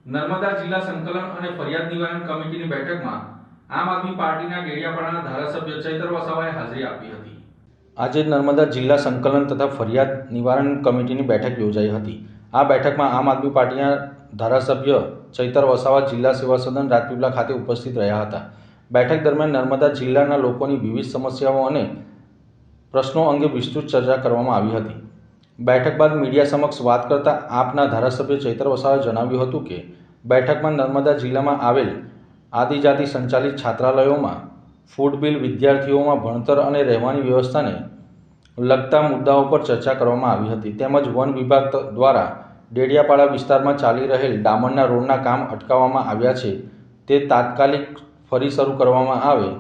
નર્મદા જિલ્લા સંકલન અને ફરિયાદ નિવારણ કમિટીની બેઠકમાં આમ આદમી પાર્ટીના ડેડિયાપાડાના ધારાસભ્ય ચૈતર વસાવાએ હાજરી આપી હતી। આજે નર્મદા જિલ્લા સંકલન તથા ફરિયાદ નિવારણ કમિટીની બેઠક યોજાઈ હતી। આ બેઠકમાં આમ આદમી પાર્ટીના ધારાસભ્ય ચૈતર વસાવા જિલ્લા સેવા સદન રાજપીપળા ખાતે ઉપસ્થિત રહ્યા હતા। બેઠક દરમિયાન નર્મદા જિલ્લાના લોકોની વિવિધ સમસ્યાઓ અને પ્રશ્નો અંગે વિસ્તૃત ચર્ચા કરવામાં આવી હતી। બેઠક બાદ મીડિયા સમક્ષ વાત કરતા આપના ધારાસભ્ય ચૈતર વસાવાએ જણાવ્યું હતું કે બેઠકમાં નર્મદા જિલ્લામાં આવેલ આદિજાતિ સંચાલિત છાત્રાલયોમાં ફૂડ બિલ, વિદ્યાર્થીઓમાં ભણતર અને રહેવાની વ્યવસ્થાને લગતા મુદ્દાઓ પર ચર્ચા કરવામાં આવી હતી। તેમજ વન વિભાગ દ્વારા ડેડિયાપાડા વિસ્તારમાં ચાલી રહેલ ડામરના રોડના કામ અટકાવવામાં આવ્યા છે, તે તાત્કાલિક ફરી શરૂ કરવામાં આવે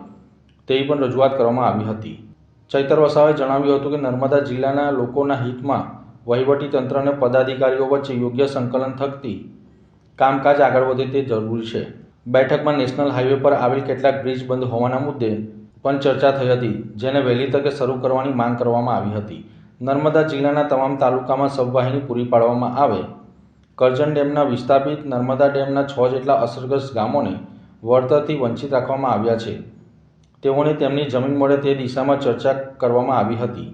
તેવી પણ રજૂઆત કરવામાં આવી હતી। ચૈતર વસાવાએ જણાવ્યું હતું કે નર્મદા જિલ્લાના લોકોના હિતમાં વહીવટીતંત્ર અને પદાધિકારીઓ વચ્ચે યોગ્ય સંકલન થકી કામકાજ આગળ વધે તે જરૂરી છે। બેઠકમાં નેશનલ હાઈવે પર આવેલ કેટલાક બ્રિજ બંધ હોવાના મુદ્દે પણ ચર્ચા થઈ હતી, જેને વહેલી તકે શરૂ કરવાની માંગ કરવામાં આવી હતી। નર્મદા જિલ્લાના તમામ તાલુકામાં સબવાહિની પૂરી પાડવામાં આવે। કરજણ ડેમના વિસ્થાપિત નર્મદા ડેમના 6 જેટલા અસરગ્રસ્ત ગામોને વળતરથી વંચિત રાખવામાં આવ્યા છે, તેઓને તેમની જમીન મળે તે દિશામાં ચર્ચા કરવામાં આવી હતી।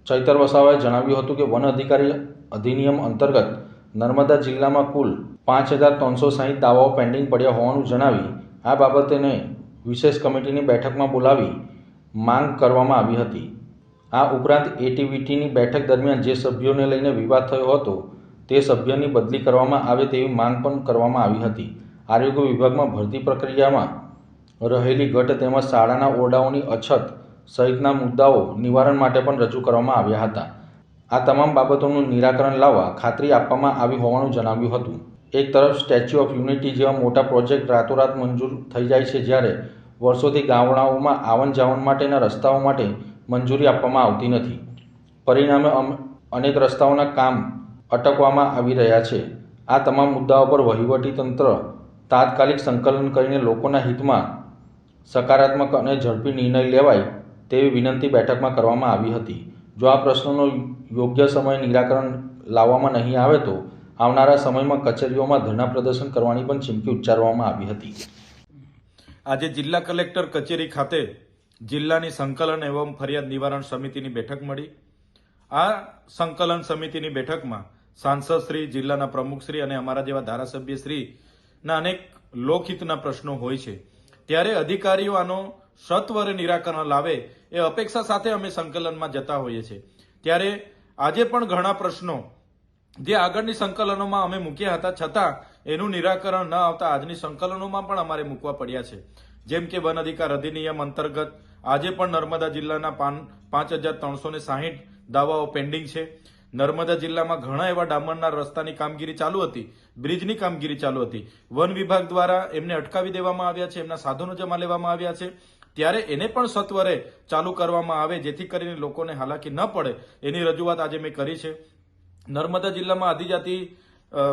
ચૈતર વસાવાએ જણાવ્યું હતું કે વન અધિકારી અધિનિયમ અંતર્ગત નર્મદા જિલ્લામાં કુલ 5360 દાવાઓ પેન્ડિંગ પડ્યા હોવાનું જણાવી આ બાબતને વિશેષ કમિટીની બેઠકમાં બોલાવી માંગ કરવામાં આવી હતી। આ ઉપરાંત એટીવીટીની બેઠક દરમિયાન જે સભ્યોને લઈને વિવાદ થયો હતો તે સભ્યની બદલી કરવામાં આવે તેવી માંગ પણ કરવામાં આવી હતી। આરોગ્ય વિભાગમાં ભરતી પ્રક્રિયામાં રહેલી ઘટ તેમજ શાળાના ઓરડાઓની અછત સહિતના મુદ્દાઓ નિવારણ માટે પણ રજૂ કરવામાં આવ્યા હતા। આ તમામ બાબતોનું નિરાકરણ લાવવા ખાતરી આપવામાં આવી હોવાનું જણાવ્યું હતું। એક તરફ સ્ટેચ્યુ ઓફ યુનિટી જેવા મોટા પ્રોજેક્ટ રાતોરાત મંજૂર થઈ જાય છે, જ્યારે વર્ષોથી ગામડાઓમાં આવન જાવન માટેના રસ્તાઓ માટે મંજૂરી આપવામાં આવતી નથી। પરિણામે અનેક રસ્તાઓના કામ અટકવામાં આવી રહ્યા છે। આ તમામ મુદ્દાઓ પર વહીવટીતંત્ર તાત્કાલિક સંકલન કરીને લોકોના હિતમાં સકારાત્મક અને ઝડપી નિર્ણય લેવાય તેવી વિનંતી બેઠકમાં કરવામાં આવી હતી। જો આ પ્રશ્નોનો યોગ્ય સમયે નિરાકરણ લાવવામાં નહીં આવે તો આવનારા સમયમાં કચેરીઓમાં ધરણા પ્રદર્શન કરવાની પણ ચીમકી ઉચ્ચારવામાં આવી હતી। આજે જિલ્લા કલેક્ટર કચેરી ખાતે જિલ્લાની સંકલન એવં ફરિયાદ નિવારણ સમિતિની બેઠક મળી। આ સંકલન સમિતિની બેઠકમાં સાંસદશ્રી, જિલ્લાના પ્રમુખશ્રી અને અમારા જેવા ધારાસભ્યશ્રીના અનેક લોકહિતના પ્રશ્નો હોય છે, ત્યારે અધિકારીઓ આનો સત્વરે નિરાકરણ લાવે એ અપેક્ષા સાથે અમે સંકલનમાં જતા હોઈએ છીએ। ત્યારે આજે પણ ઘણા પ્રશ્નો જે આગળની સંકલનોમાં અમે મૂક્યા હતા, છતાં એનું નિરાકરણ ન આવતા આજની સંકલનોમાં પણ અમારે મૂકવા પડ્યા છે। જેમ કે વન અધિકાર અધિનિયમ અંતર્ગત આજે પણ નર્મદા જિલ્લાના 5360 દાવાઓ પેન્ડિંગ છે। નર્મદા જિલ્લામાં ઘણા એવા ડામરના રસ્તાની કામગીરી ચાલુ હતી, બ્રિજની કામગીરી ચાલુ હતી, વન વિભાગ દ્વારા એમને અટકાવી દેવામાં આવ્યા છે, એમના સાધનો જમા લેવામાં આવ્યા છે, ત્યારે એને પણ સત્વરે ચાલુ કરવામાં આવે જેથી કરીને લોકોને હાલાકી ન પડે એની રજૂઆત આજે મેં કરી છે। નર્મદા જિલ્લામાં આદિજાતિ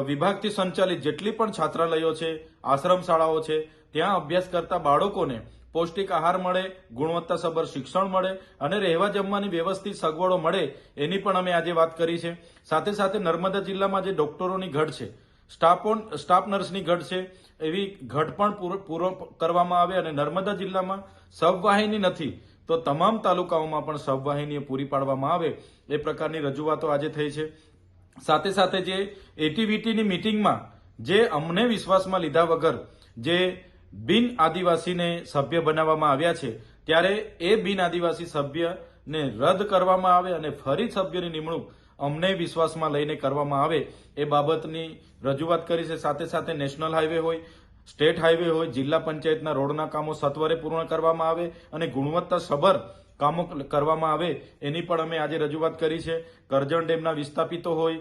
વિભાગથી સંચાલિત જેટલી પણ છાત્રાલયો છે, આશ્રમ શાળાઓ છે, ત્યાં અભ્યાસ કરતા બાળકોને પૌષ્ટિક આહાર મળે, ગુણવત્તાસભર શિક્ષણ મળે અને રહેવા જમવાની વ્યવસ્થિત સગવડો મળે એની પણ અમે આજે વાત કરી છે। સાથે સાથે નર્મદા જિલ્લામાં જે ડોક્ટરોની ઘટ છે, સ્ટાફ નર્સની ઘટ છે, એવી ઘટ પણ પૂરો કરવામાં આવે અને નર્મદા જિલ્લામાં સબવાહિની નથી તો તમામ તાલુકાઓમાં પણ સબવાહિનીઓ પૂરી પાડવામાં આવે એ પ્રકારની રજૂઆતો આજે થઈ છે। સાથે સાથે જે એટીવીટીની મિટિંગમાં જે અમને વિશ્વાસમાં લીધા વગર જે બિન આદિવાસીને સભ્ય બનાવવામાં આવ્યા છે, ત્યારે એ બિન આદિવાસી સભ્યને રદ કરવામાં આવે અને ફરી સભ્યની નિમણૂક અમને વિશ્વાસમાં લઈને કરવામાં આવે એ બાબતની રજૂઆત કરી છે। સાથે સાથે નેશનલ હાઈવે હોય, સ્ટેટ હાઈવે હોય, જિલ્લા પંચાયતના રોડના કામો સત્વરે પૂર્ણ કરવામાં આવે અને ગુણવત્તાસભર કામો કરવામાં આવે એની પણ અમે આજે રજૂઆત કરી છે। કરજણ ડેમના વિસ્થાપિતો હોય,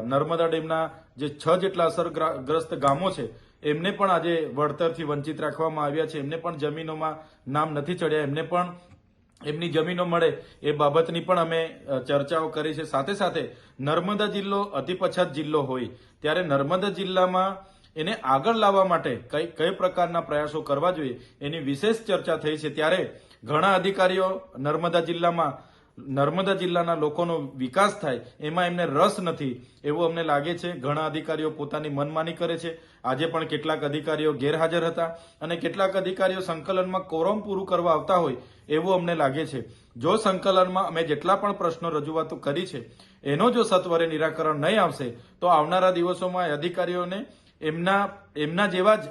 નર્મદા ડેમના જે 6 જેટલા અસરગ્રસ્ત ગામો છે એમને પણ આજે વળતરથી વંચિત રાખવામાં આવ્યા છે, એમને પણ જમીનોમાં નામ નથી ચડ્યા, એમને પણ એમની જમીનો મળે એ બાબતની પણ અમે ચર્ચાઓ કરી છે। સાથે સાથે નર્મદા જિલ્લો અતિ પછાત જિલ્લો હોય ત્યારે નર્મદા જિલ્લામાં એને આગળ લાવવા માટે કઈ પ્રકારના પ્રયાસો કરવા જોઈએ એની વિશેષ ચર્ચા થઈ છે। ત્યારે ઘણા અધિકારીઓ નર્મદા જિલ્લામાં નર્મદા જિલ્લાના લોકોનો વિકાસ થાય એમાં એમને રસ નથી એવું અમને લાગે છે. ઘણા અધિકારીઓ પોતાની મનમાની કરે છે. આજે પણ કેટલાક અધિકારીઓ ગેરહાજર હતા અને કેટલાક અધિકારીઓ સંકલનમાં કોરમ પૂરું કરવા આવતા હોય એવું અમને લાગે છે. જો સંકલનમાં અમે જેટલા પણ પ્રશ્નો રજૂઆતો કરી છે એનો જો સત્વરે નિરાકરણ નહીં આવશે તો આવનારા દિવસોમાં અધિકારીઓને એમના જેવા જ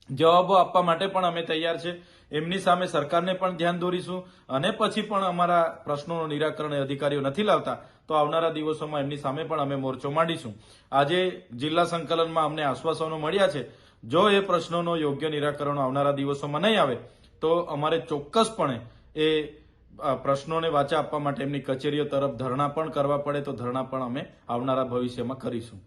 જવાબો આપવા માટે પણ અમે તૈયાર છે. એમની સામે સરકારને પણ ધ્યાન દોરીશું અને પછી પણ અમારા પ્રશ્નોનું નિરાકરણ એ અધિકારીઓ નથી લાવતા તો આવનારા દિવસોમાં એમની સામે પણ અમે મોરચો માંડીશું. આજે જિલ્લા સંકલનમાં અમને આશ્વાસનો મળ્યા છે. જો એ પ્રશ્નોનો યોગ્ય નિરાકરણ આવનારા દિવસોમાં નહીં આવે તો અમારે ચોક્કસપણે એ પ્રશ્નોને વાચા આપવા માટે એમની કચેરીઓ તરફ ધરણા પણ કરવા પડે તો ધરણા પણ અમે આવનારા ભવિષ્યમાં કરીશું.